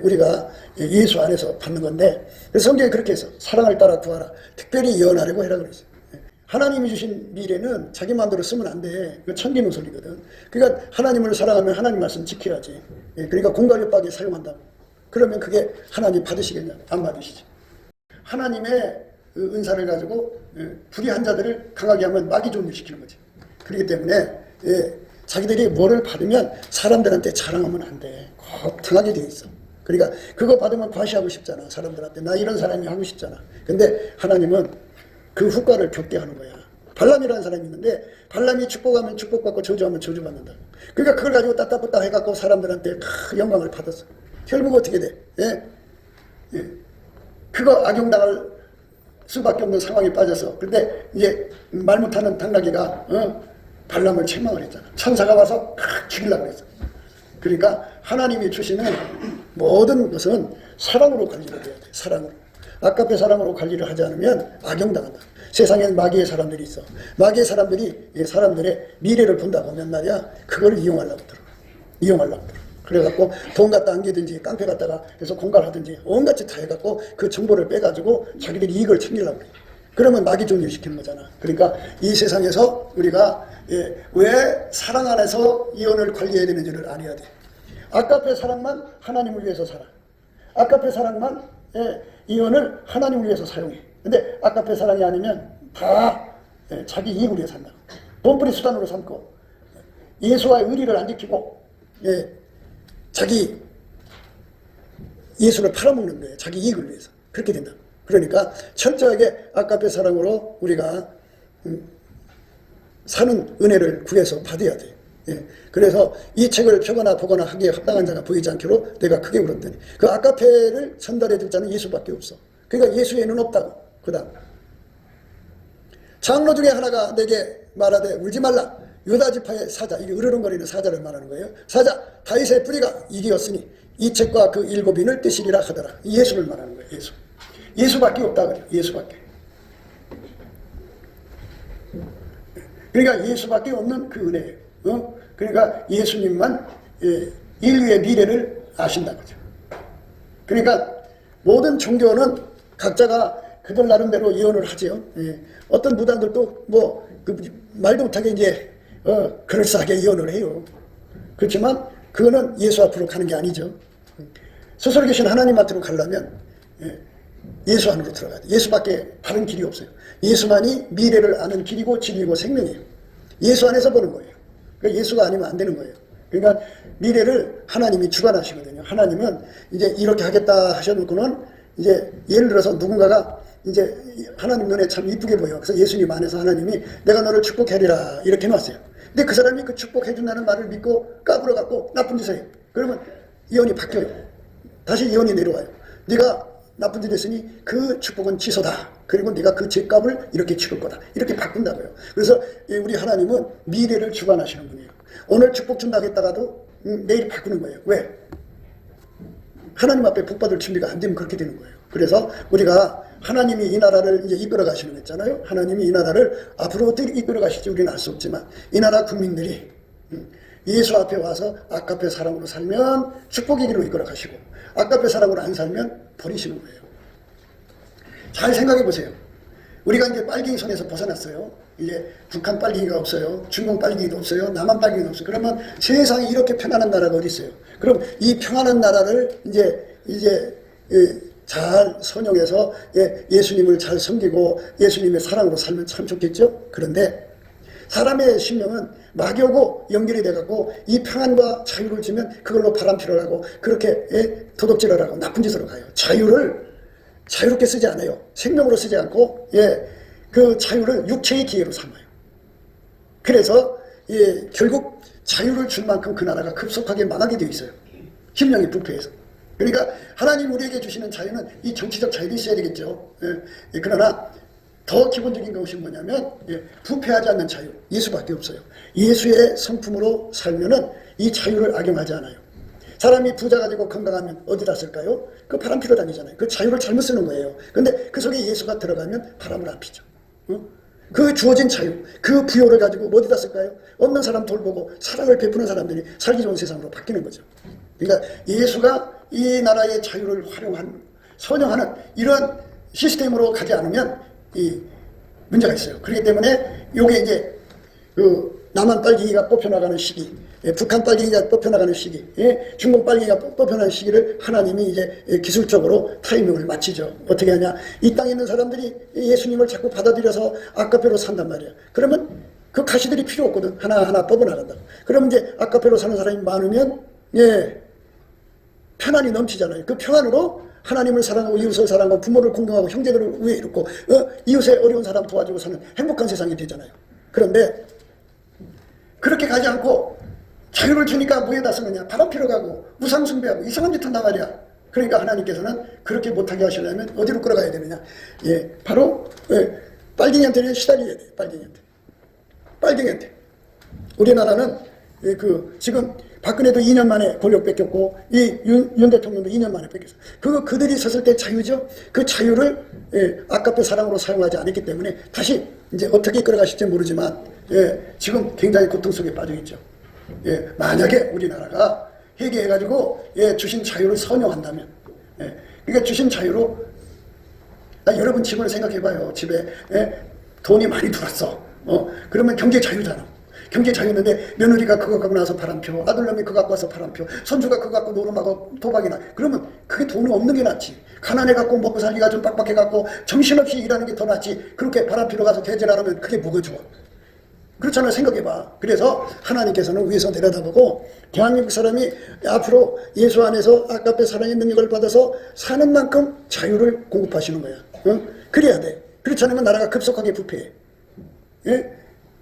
우리가 예수 안에서 받는 건데, 성경이 그렇게 해서 사랑을 따라 구하라. 특별히 예언하려고 해라 그랬어요. 하나님이 주신 미래는 자기 마음대로 쓰면 안 돼. 그 천기누설이거든. 그러니까 하나님을 사랑하면 하나님 말씀 지켜야지. 그러니까 공갈협박에 사용한다고. 그러면 그게 하나님 받으시겠냐? 안 받으시지. 하나님의 은사를 가지고 불의한 자들을 강하게 하면 마귀 종류시키는 거지. 그렇기 때문에 자기들이 뭐를 받으면 사람들한테 자랑하면 안 돼. 겁당하게 돼 있어. 그러니까 그거 받으면 과시하고 싶잖아. 사람들한테. 나 이런 사람이 하고 싶잖아. 근데 하나님은 그 후과를 겪게 하는 거야. 발람이라는 사람이 있는데 발람이 축복하면 축복받고 저주하면 저주받는다. 그러니까 그걸 가지고 따따붙다 해갖고 사람들한테 영광을 받았어. 결국 어떻게 돼? 그거 악용당할 수밖에 없는 상황에 빠져서. 근데 이제 말 못하는 당나귀가 발람을 책망을 했잖아. 천사가 와서 죽이려고 했어. 그러니까 하나님이 주시는 모든 것은 사랑으로 관리를 해야 돼. 사랑으로. 아까의 사랑으로 관리를 하지 않으면 악용당한다. 세상엔 마귀의 사람들이 있어. 마귀의 사람들이 사람들의 미래를 본다고 하면 말이야, 그걸 이용하려고 들어. 이용하려고 들어. 그래갖고 돈 갖다 안기든지 깡패 갖다가 해서 공갈하든지 온갖 짓 다 해갖고 그 정보를 빼가지고 자기들이 이익을 챙기려고 그래. 그러면 마귀 종류시키는 거잖아. 그러니까 이 세상에서 우리가 왜 사랑 안에서 이혼을 관리해야 되는지를 알아야 돼. 아까의 사랑만 하나님을 위해서 살아. 아까의 사랑만 이혼을 하나님을 위해서 사용해. 근데 아까의 사랑이 아니면 다 자기 이익을 위해 산다. 돈벌이 수단으로 삼고 예수와의 의리를 안 지키고 자기 예수를 팔아먹는 거예요. 자기 이익을 위해서. 그렇게 된다. 그러니까 철저하게 아까의 사랑으로 우리가 사는 은혜를 구해서 받아야 돼. 그래서 이 책을 펴거나 보거나 하기에 합당한 자가 보이지 않기로 내가 크게 울었더니 그 아카페를 전달해 줄 자는 예수밖에 없어. 그러니까 예수 외에는 없다고. 그 다음 장로 중에 하나가 내게 말하되 울지 말라. 유다 지파의 사자, 이게 으르렁거리는 사자를 말하는 거예요. 사자 다윗의 뿌리가 이기었으니 이 책과 그 일곱인을 뜨시리라 하더라. 예수를 말하는 거예요. 예수. 예수밖에 없다 그래요. 예수밖에. 그러니까 예수밖에 없는 그 은혜예요. 그러니까 예수님만 인류의 미래를 아신다는 거죠. 그러니까 모든 종교는 각자가 그들 나름대로 예언을 하지요. 어떤 무당들도 말도 못하게 이제 그럴싸하게 예언을 해요. 그렇지만 그거는 예수 앞으로 가는 게 아니죠. 스스로 계신 하나님 앞으로 가려면 예수 안으로 들어가야 돼. 예수밖에 다른 길이 없어요. 예수만이 미래를 아는 길이고 진리고 생명이에요. 예수 안에서 보는 거예요. 그러니까 예수가 아니면 안 되는 거예요. 그러니까 미래를 하나님이 주관하시거든요. 하나님은 이제 이렇게 하겠다 하셔놓고는 이제 예를 들어서 누군가가 이제 하나님 눈에 참 이쁘게 보여. 그래서 예수님 안에서 하나님이 내가 너를 축복해리라 이렇게 해놨어요. 근데 그 사람이 그 축복해준다는 말을 믿고 까불어갖고 나쁜 짓을 해요. 그러면 예언이 바뀌어요. 다시 예언이 내려와요. 네가 나쁜 짓 했으니 그 축복은 취소다. 그리고 네가 그 죄값을 이렇게 치를 거다. 이렇게 바꾼다고요. 그래서 우리 하나님은 미래를 주관하시는 분이에요. 오늘 축복 준다고 했다가도 내일 바꾸는 거예요. 왜? 하나님 앞에 복 받을 준비가 안 되면 그렇게 되는 거예요. 그래서 우리가 하나님이 이 나라를 이제 이끌어 가시는 거 있잖아요. 하나님이 이 나라를 앞으로 어떻게 이끌어 가실지 우리는 알 수 없지만 이 나라 국민들이 예수 앞에 와서 아까페 사랑으로 살면 축복의 길로 이끌어 가시고 아까페 사랑으로 안 살면 버리시는 거예요. 잘 생각해 보세요. 우리가 이제 빨갱이 손에서 벗어났어요. 이제 북한 빨갱이가 없어요. 중국 빨갱이도 없어요. 남한 빨갱이도 없어요. 그러면 세상에 이렇게 평안한 나라가 어디 있어요? 그럼 이 평안한 나라를 이제 잘 선용해서 예수님을 잘 섬기고 예수님의 사랑으로 살면 참 좋겠죠? 그런데 사람의 심령은 막이 오고 연결이 돼갖고 이 평안과 자유를 주면 그걸로 바람피를 하고 그렇게 도둑질을 하고 나쁜 짓으로 가요. 자유를 자유롭게 쓰지 않아요. 생명으로 쓰지 않고 그 자유를 육체의 기회로 삼아요. 그래서 결국 자유를 줄 만큼 그 나라가 급속하게 망하게 되어 있어요. 심령이 부패해서. 그러니까 하나님 우리에게 주시는 자유는 이 정치적 자유도 있어야 되겠죠. 그러나 더 기본적인 것이 뭐냐면 부패하지 않는 자유, 예수밖에 없어요. 예수의 성품으로 살면은 이 자유를 악용하지 않아요. 사람이 부자 가지고 건강하면 어디다 쓸까요? 그 바람 피러 다니잖아요. 그 자유를 잘못 쓰는 거예요. 근데 그 속에 예수가 들어가면 바람을 안 피죠. 그 주어진 자유, 그 부여를 가지고 어디다 쓸까요? 없는 사람 돌보고 사랑을 베푸는 사람들이 살기 좋은 세상으로 바뀌는 거죠. 그러니까 예수가 이 나라의 자유를 선용하는 이런 시스템으로 가지 않으면 이 문제가 있어요. 그렇기 때문에 요게 이제 그 남한 빨갱이가 뽑혀나가는 시기, 북한 빨갱이가 뽑혀나가는 시기, 중국 빨갱이가 뽑혀나가는 시기를 하나님이 이제 기술적으로 타이밍을 맞추죠. 어떻게 하냐? 이 땅에 있는 사람들이 예수님을 자꾸 받아들여서 아까페로 산단 말이야. 그러면 그 가시들이 필요 없거든. 하나하나 뽑아나간다고. 그러면 이제 아까페로 사는 사람이 많으면 편안이 넘치잖아요. 그 평안으로 하나님을 사랑하고 이웃을 사랑하고 부모를 공경하고 형제들을 위해 이롭고 이웃의 어려운 사람 도와주고 사는 행복한 세상이 되잖아요. 그런데 그렇게 가지 않고 자유를 주니까 뭐에다 쓰느냐? 바람 피러 가고 우상 숭배하고 이상한 짓 한단 말이야. 그러니까 하나님께서는 그렇게 못하게 하시려면 어디로 끌어가야 되느냐? 바로 빨갱이한테는 시달려야 돼요. 빨갱이한테. 우리나라는 지금 박근혜도 2년 만에 권력 뺏겼고 윤 대통령도 2년 만에 뺏겼어요. 그들이 섰을 때 자유죠. 그 자유를 아까페 사랑으로 사용하지 않았기 때문에 다시 이제 어떻게 끌어가실지 모르지만 지금 굉장히 고통 속에 빠져 있죠. 만약에 우리나라가 회개해가지고 주신 자유를 선용한다면, 그러니까 주신 자유로 여러분 집을 생각해봐요. 집에 돈이 많이 들었어. 그러면 경제 자유잖아. 경제 자유인데 며느리가 그거 갖고 나서 바람펴, 아들놈이 그거 갖고 와서 바람펴, 손주가 그거 갖고 노름하고 도박이나. 그러면 그게 돈이 없는 게 낫지. 가난해 갖고 먹고 살기가 좀 빡빡해 갖고 정신없이 일하는 게 더 낫지. 그렇게 바람피러 가서 대질하면 그게 뭐가 좋아. 그렇잖아요. 생각해봐. 그래서 하나님께서는 위에서 내려다보고 대한민국 사람이 앞으로 예수 안에서 아까페 사랑의 능력을 받아서 사는 만큼 자유를 공급하시는 거야. 그래야 돼. 그렇지 않으면 나라가 급속하게 부패해.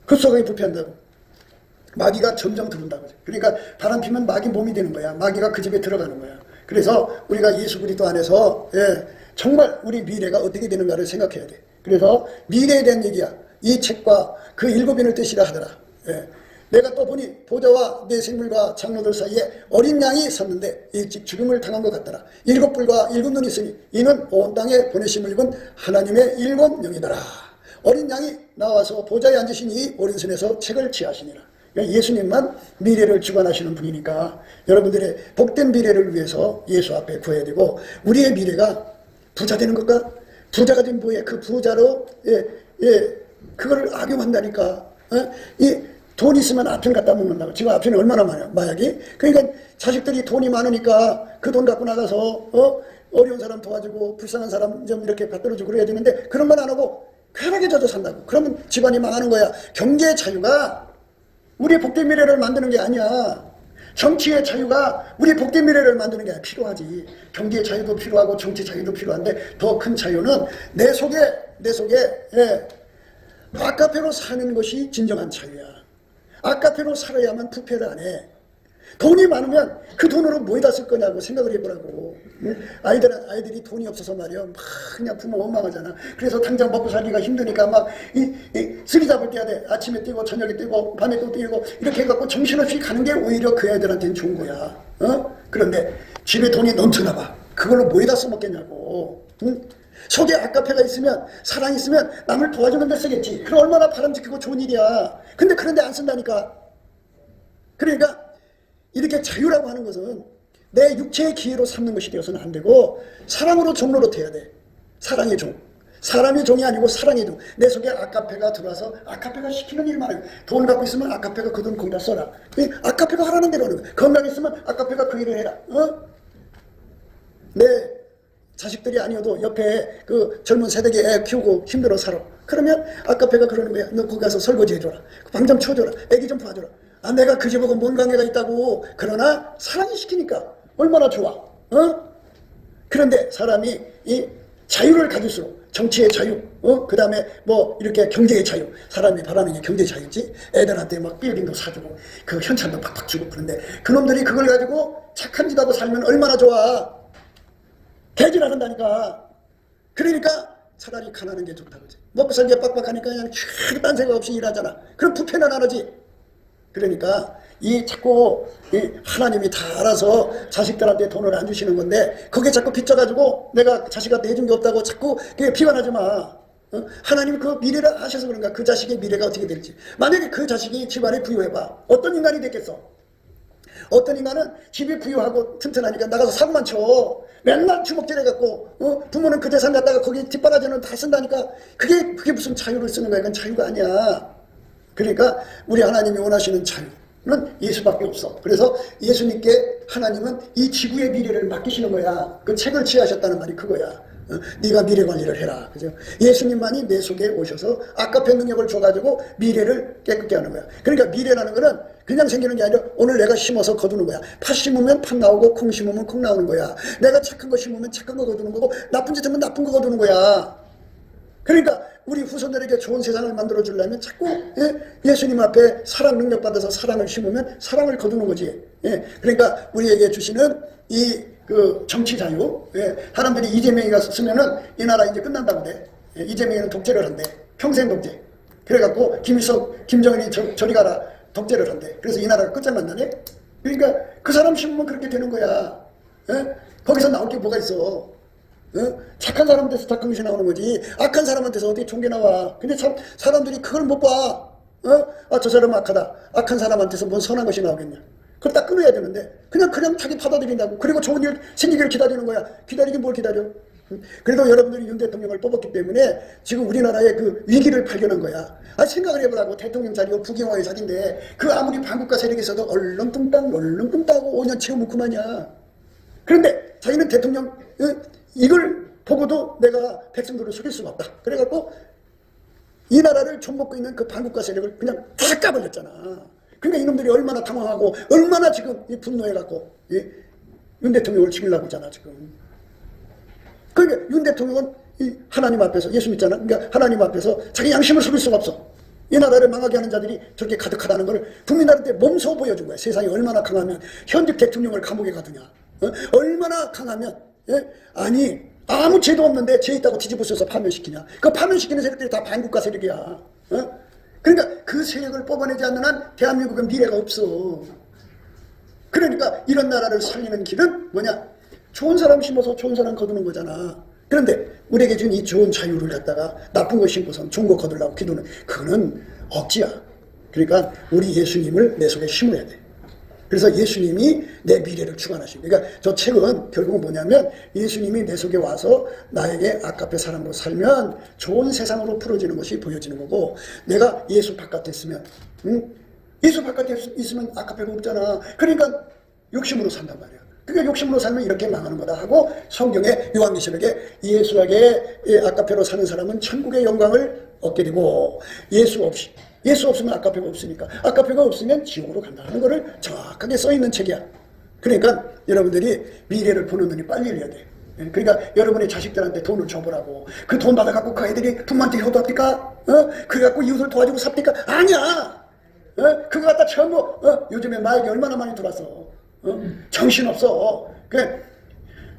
급속하게 부패한다고. 마귀가 점점 들어온다고. 그러니까 바람 피면 마귀 몸이 되는 거야. 마귀가 그 집에 들어가는 거야. 그래서 우리가 예수 그리스도 안에서 정말 우리 미래가 어떻게 되는가를 생각해야 돼. 그래서 미래에 대한 얘기야. 이 책과 그 7인을 뜻이라 하더라. 내가 또 보니 보좌와 내 생물과 장로들 사이에 어린 양이 섰는데 일찍 죽음을 당한 것 같더라. 7뿔과 7눈이 있으니 이는 온 땅에 보내심을 입은 하나님의 7영이더라. 어린 양이 나와서 보좌에 앉으신 이 오른손에서 책을 취하시니라. 그러니까 예수님만 미래를 주관하시는 분이니까 여러분들의 복된 미래를 위해서 예수 앞에 구해야 되고, 우리의 미래가 부자 되는 것과 부자가 된 뭐에 그 부자로 그거를 악용한다니까. 이 돈 있으면 아편 갖다 먹는다고. 지금 아편이 얼마나 많아요, 마약이. 그러니까 자식들이 돈이 많으니까 그 돈 갖고 나가서 어려운 사람 도와주고 불쌍한 사람 좀 이렇게 받들어주고 그래야 되는데 그런 건 안 하고 쾌락에 젖어 산다고. 그러면 집안이 망하는 거야. 경제 자유가 우리의 복된 미래를 만드는 게 아니야. 정치의 자유가 우리의 복된 미래를 만드는 게 아니라 필요하지. 경제 자유도 필요하고 정치 자유도 필요한데 더 큰 자유는 내 속에 아까페로 사는 것이 진정한 자유야. 아까페로 살아야만 부패를 안 해. 돈이 많으면 그 돈으로 뭐에다 쓸 거냐고 생각을 해보라고. 응? 아이들이 돈이 없어서 말이야 막 그냥 부모 원망하잖아. 그래서 당장 먹고 살기가 힘드니까 막 쓰리잡을 뛰어야 돼. 아침에 뛰고 저녁에 뛰고 밤에 또 뛰고 이렇게 해갖고 정신없이 가는 게 오히려 그 애들한테는 좋은 거야. 그런데 집에 돈이 넘쳐나 봐. 그걸로 뭐에다 써먹겠냐고. 응? 속에 아카페가 있으면, 사랑이 있으면 남을 도와주는 데 쓰겠지. 그럼 얼마나 바람직하고 좋은 일이야. 근데 그런데 안 쓴다니까. 그러니까 이렇게 자유라고 하는 것은 내 육체의 기회로 삼는 것이 되어서는 안 되고 사랑으로 종로로 돼야 돼. 사랑의 종. 사람의 종이 아니고 사랑의 종. 내 속에 아카페가 들어와서 아카페가 시키는 일만 해요. 돈 갖고 있으면 아카페가 그 돈 거기다 써라. 아카페가 하라는 대로 하는 거야. 건강 있으면 아카페가 그 일을 해라. 내 자식들이 아니어도 옆에 그 젊은 세대기 애 키우고 힘들어 살아. 그러면 아카페가 그러는 거야. 너 거기 가서 설거지 해줘라. 방 좀 치워줘라. 애기 좀 봐줘라. 아, 내가 그 집하고 뭔 관계가 있다고. 그러나 사랑이 시키니까 얼마나 좋아. 그런데 사람이 이 자유를 가질수록 정치의 자유, 그 다음에 뭐 이렇게 경제의 자유, 사람이 바라는 게 경제 자유지. 애들한테 막 빌딩도 사주고 그 현찰도 팍팍 주고. 그런데 그놈들이 그걸 가지고 착한 짓 하고 살면 얼마나 좋아. 개질 한다니까. 그러니까 차라리 가난한 게 좋다 그지. 먹고 살기가 빡빡하니까 그냥 딴 생각 없이 일하잖아. 그럼 부패는 안 하지. 그러니까 이 자꾸 하나님이 다 알아서 자식들한테 돈을 안 주시는 건데 거기에 자꾸 빚져가지고 내가 자식한테 해준 게 없다고 자꾸 비관하지 마. 하나님 그 미래를 아셔서 그런가. 그 자식의 미래가 어떻게 될지. 만약에 그 자식이 집안에 부유해봐. 어떤 인간이 됐겠어. 어떤 인간은 집이 부유하고 튼튼하니까 나가서 사고만 쳐. 맨날 주먹질 해갖고 부모는 그 재산 갖다가 거기 뒷바라지는 다 쓴다니까. 그게 무슨 자유를 쓰는 거야. 그건 자유가 아니야. 그러니까 우리 하나님이 원하시는 자유는 예수밖에 없어. 그래서 예수님께 하나님은 이 지구의 미래를 맡기시는 거야. 그 책을 취하셨다는 말이 그거야. 네가 미래 관리를 해라. 그죠? 예수님만이 내 속에 오셔서 아까편 능력을 줘가지고 미래를 깨끗게 하는 거야. 그러니까 미래라는 거는 그냥 생기는 게 아니라 오늘 내가 심어서 거두는 거야. 팥 심으면 팥 나오고 콩 심으면 콩 나오는 거야. 내가 착한 거 심으면 착한 거 거두는 거고 나쁜 짓 하면 나쁜 거 거두는 거야. 그러니까 우리 후손들에게 좋은 세상을 만들어 주려면 자꾸 예수님 앞에 사랑 능력 받아서 사랑을 심으면 사랑을 거두는 거지. 그러니까 우리에게 주시는 이 그 정치 자유, 사람들이 이재명이가 쓰면은 이 나라 이제 끝난다고 돼. 이재명이는 독재를 한대. 평생 독재. 그래갖고 김일성, 김정은이 저리 가라 독재를 한대. 그래서 이 나라가 끝장난다네. 그러니까 그 사람 심으면 그렇게 되는 거야. 거기서 나올 게 뭐가 있어. 착한 사람한테서 착한 것이 나오는 거지. 악한 사람한테서 어떻게 좋은 게 나와. 근데 참 사람들이 그걸 못 봐. 아, 저 사람은 악하다. 악한 사람한테서 뭔 선한 것이 나오겠냐. 그걸 딱 끊어야 되는데 그냥 자기 받아들인다고. 그리고 좋은 일 생기기를 기다리는 거야. 기다리긴 뭘 기다려. 그래도 여러분들이 윤 대통령을 뽑았기 때문에 지금 우리나라의 그 위기를 발견한 거야. 아, 생각을 해보라고. 대통령 자리고 부경화의 자리인데 그 아무리 반국가 세력이 있어도 얼렁뚱땅 5년 채우면 그만이야. 그런데 자기는 대통령 이걸 보고도 내가 백성들을 속일 수가 없다. 그래갖고 이 나라를 좀먹고 있는 그 반국가 세력을 그냥 다 까버렸잖아. 그러니까 이놈들이 얼마나 당황하고 얼마나 지금 분노해갖고 윤 대통령을 죽이려고 하잖아 지금. 그러니까 윤 대통령은 하나님 앞에서 예수 믿잖아. 그러니까 하나님 앞에서 자기 양심을 속일 수가 없어. 이 나라를 망하게 하는 자들이 저렇게 가득하다는 걸 국민들한테 몸소 보여준 거야. 세상이 얼마나 강하면 현직 대통령을 감옥에 가두냐. 얼마나 강하면 아니 아무 죄도 없는데 죄 있다고 뒤집어쓰서 파면시키냐. 그 파면시키는 세력들이 다 반국가 세력이야. 그러니까 그 세력을 뽑아내지 않는 한 대한민국은 미래가 없어. 그러니까 이런 나라를 살리는 길은 뭐냐. 좋은 사람 심어서 좋은 사람 거두는 거잖아. 그런데 우리에게 준 이 좋은 자유를 갖다가 나쁜 거 심고선 좋은 거 거두려고 기도는 그거는 억지야. 그러니까 우리 예수님을 내 속에 심어야 돼. 그래서 예수님이 내 미래를 주관하십니다. 그러니까 저 책은 결국은 뭐냐면 예수님이 내 속에 와서 나에게 아까페 사람으로 살면 좋은 세상으로 풀어지는 것이 보여지는 거고, 내가 예수 바깥에 있으면 예수 바깥에 있으면 아까페가 없잖아. 그러니까 욕심으로 산단 말이야. 그러니까 욕심으로 살면 이렇게 망하는 거다 하고, 성경에 요한계시록에 예수에게 아까페로 사는 사람은 천국의 영광을 얻게 되고, 예수 없으면 아까페가 없으니까 아까페가 없으면 지옥으로 간다는 거를 정확하게 써있는 책이야. 그러니까 여러분들이 미래를 보는 눈이 빨리 열려야 돼. 그러니까 여러분의 자식들한테 돈을 줘보라고. 그 돈 받아갖고 그 애들이 돈만테 효도합니까? 그래갖고 이웃을 도와주고 삽니까? 아니야. 그거 갖다 전부 요즘에 마약이 얼마나 많이 들어왔어. 정신없어.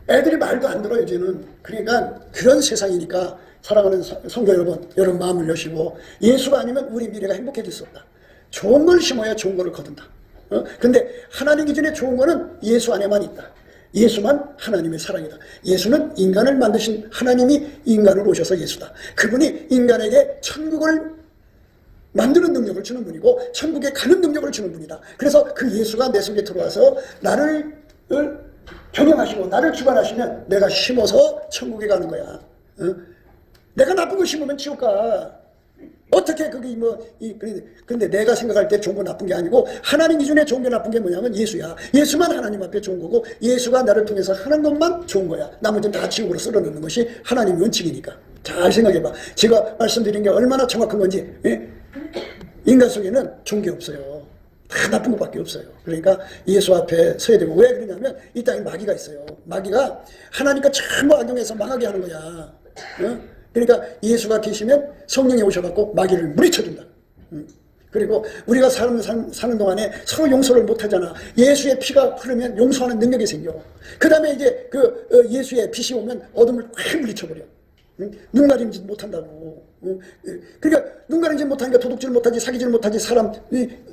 애들이 말도 안 들어 요즘은. 그러니까 그런 세상이니까 사랑하는 성도 여러분 마음을 여시고 예수가 아니면 우리 미래가 행복해질 수 없다. 좋은 걸 심어야 좋은 걸 거둔다. 근데 하나님 기준에 좋은 거는 예수 안에만 있다. 예수만 하나님의 사랑이다. 예수는 인간을 만드신 하나님이 인간으로 오셔서 예수다. 그분이 인간에게 천국을 만드는 능력을 주는 분이고 천국에 가는 능력을 주는 분이다. 그래서 그 예수가 내 속에 들어와서 나를 경영하시고 나를 주관하시면 내가 심어서 천국에 가는 거야. 내가 나쁜 거 심으면 지옥 가. 어떻게 그게 근데 내가 생각할 때 좋은 거 나쁜 게 아니고 하나님 기준에 좋은 게 나쁜 게 뭐냐면 예수야. 예수만 하나님 앞에 좋은 거고 예수가 나를 통해서 하는 것만 좋은 거야. 나머지는 다 지옥으로 쓸어넣는 것이 하나님의 원칙이니까. 잘 생각해봐. 제가 말씀드린 게 얼마나 정확한 건지. 인간 속에는 좋은 게 없어요. 다 나쁜 것밖에 없어요. 그러니까 예수 앞에 서야 되고. 왜 그러냐면 이 땅에 마귀가 있어요. 마귀가 하나님과 전부 악용해서 망하게 하는 거야. 그러니까 예수가 계시면 성령이 오셔갖고 마귀를 물리쳐준다. 그리고 우리가 사는 동안에 서로 용서를 못하잖아. 예수의 피가 흐르면 용서하는 능력이 생겨. 그 다음에 이제 예수의 빛이 오면 어둠을 확 물리쳐버려. 눈 가림짓 못한다고. 그러니까 눈 가림짓 못하니까 도둑질 못하지, 사기질 못하지, 사람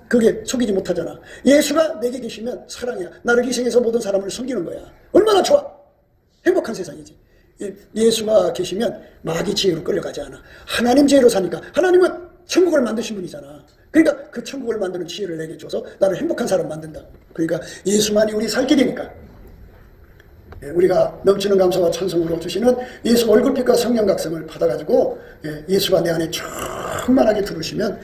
그게 속이지 못하잖아. 예수가 내게 계시면 사랑이야. 나를 희생해서 모든 사람을 섬기는 거야. 얼마나 좋아. 행복한 세상이지. 예수가 계시면 마귀 지혜로 끌려가지 않아. 하나님 지혜로 사니까. 하나님은 천국을 만드신 분이잖아. 그러니까 그 천국을 만드는 지혜를 내게 줘서 나를 행복한 사람 만든다. 그러니까 예수만이 우리 살 길이니까. 우리가 넘치는 감사와 찬송으로 주시는 예수 얼굴빛과 성령 각성을 받아가지고 예수가 내 안에 충만하게 들으시면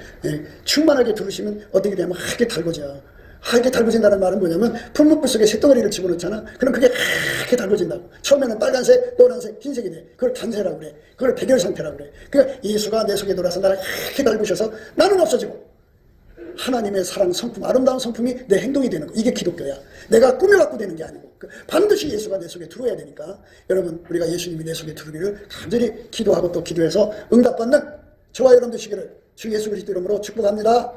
어떻게 되면 하게 달궈져. 하게 달궈진다는 말은 뭐냐면 풀무불 속에 새덩어리를 집어넣잖아. 그럼 그게 하게 달궈진다고. 처음에는 빨간색, 노란색, 흰색이 돼. 그걸 단세라고 그래. 그걸 백열 상태라고 그래. 그러니까 예수가 내 속에 들어와서 나를 하게 달구셔서 나는 없어지고 하나님의 사랑 성품, 아름다운 성품이 내 행동이 되는 거. 이게 기독교야. 내가 꾸며갖고 되는 게 아니고 반드시 예수가 내 속에 들어와야 되니까 여러분 우리가 예수님이 내 속에 들어오기를 간절히 기도하고 또 기도해서 응답받는 저와 여러분 되시기를 주 예수 그리스도 이름으로 축복합니다.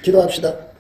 기도합시다.